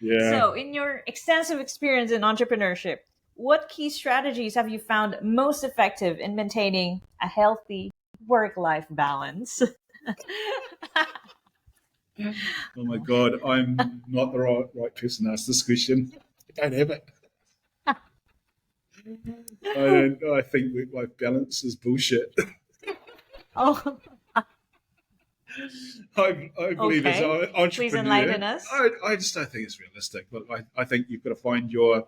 Yeah. So, in your extensive experience in entrepreneurship, what key strategies have you found most effective in maintaining a healthy work-life balance? Oh my God, I'm not the right person to ask this question. I don't have it. I don't. I think work-life balance is bullshit. Oh, I believe as okay. an Please entrepreneur, enlighten us. I just don't think it's realistic. Look, I think you've got to find your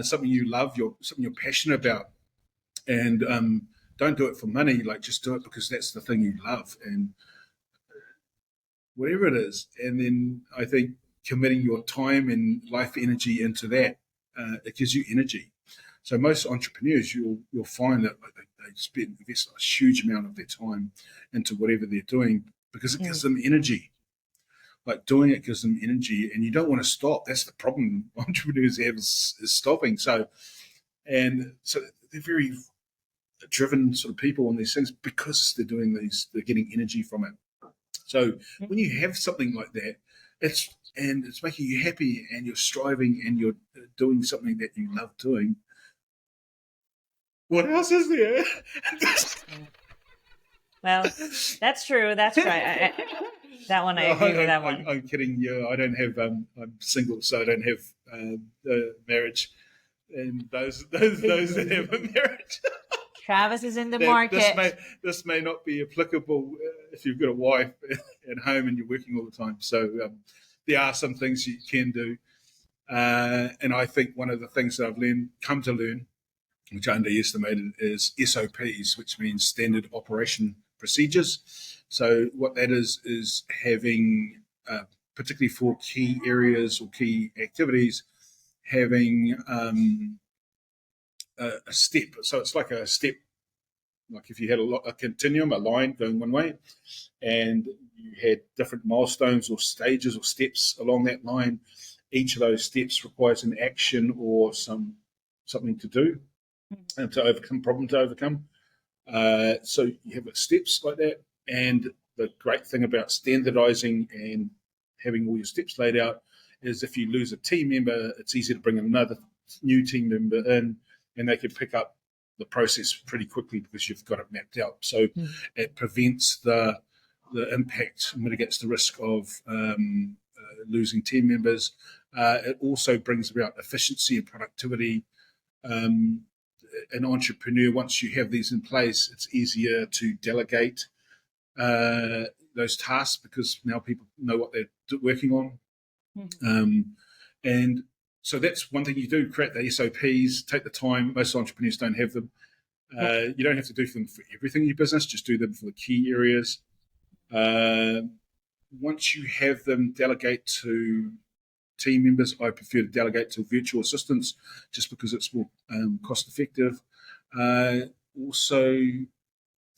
something you love, something you're passionate about, and don't do it for money. Like just do it because that's the thing you love, and whatever it is. And then I think committing your time and life energy into that, it gives you energy. So most entrepreneurs, you'll find that they invest a huge amount of their time into whatever they're doing because it gives Mm. them energy. Like doing it gives them energy, and you don't want to stop. That's the problem entrepreneurs have is stopping. So they're very driven sort of people on these things because they're doing these. They're getting energy from it. So when you have something like that, it's making you happy, and you're striving, and you're doing something that you love doing. What else is there? Well, that's true. That's right. That one, I No, agree with that one. I'm kidding you. I don't have. I'm single, so I don't have marriage. And those that have a marriage, Travis is in the that market. this may not be applicable if you've got a wife at home and you're working all the time. So there are some things you can do, and I think one of the things that I've come to learn, which I underestimated, is SOPs, which means standard operation procedures. So what that is having, particularly for key areas or key activities, having a step. So it's like a step, like if you had a continuum, a line going one way, and you had different milestones or stages or steps along that line. Each of those steps requires an action or something to do and to overcome problem to overcome. So you have steps like that, and the great thing about standardizing and having all your steps laid out is if you lose a team member, it's easy to bring another new team member in, and they can pick up the process pretty quickly because you've got it mapped out. So it prevents the impact, mitigates the risk of losing team members. It also brings about efficiency and productivity. An entrepreneur, once you have these in place, it's easier to delegate those tasks because now people know what they're working on. And so that's one thing you do, create the SOPs, take the time. Most entrepreneurs don't have them. You don't have to do them for everything in your business, just do them for the key areas. Once you have them, delegate to team members. I prefer to delegate to virtual assistants just because it's more cost effective. Also,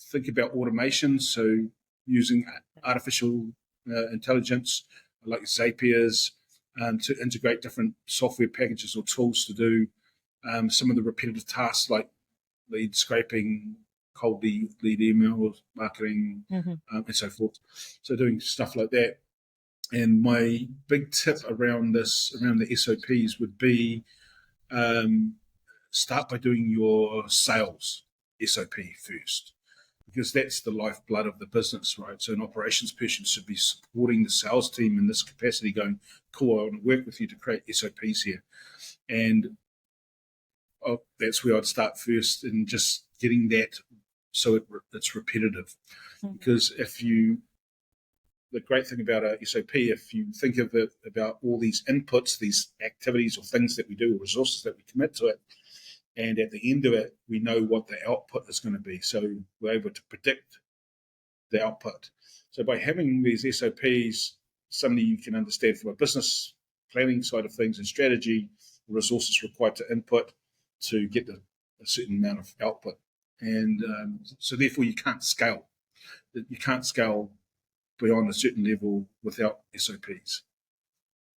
think about automation. So, using artificial intelligence like Zapier's to integrate different software packages or tools to do some of the repetitive tasks like lead scraping, cold lead email marketing, and so forth. So, doing stuff like that. And my big tip around the SOPs would be start by doing your sales SOP first, because that's the lifeblood of the business, right? So an operations person should be supporting the sales team in this capacity, going, cool, I want to work with you to create SOPs here. And that's where I'd start first in just getting that so it's repetitive. Because the great thing about a SOP, if you think of it about all these inputs, these activities or things that we do, or resources that we commit to it, and at the end of it, we know what the output is going to be. So we're able to predict the output. So by having these SOPs, somebody you can understand from a business planning side of things and strategy, the resources required to input to get a certain amount of output. And so therefore you can't scale. You can't scale beyond a certain level without SOPs.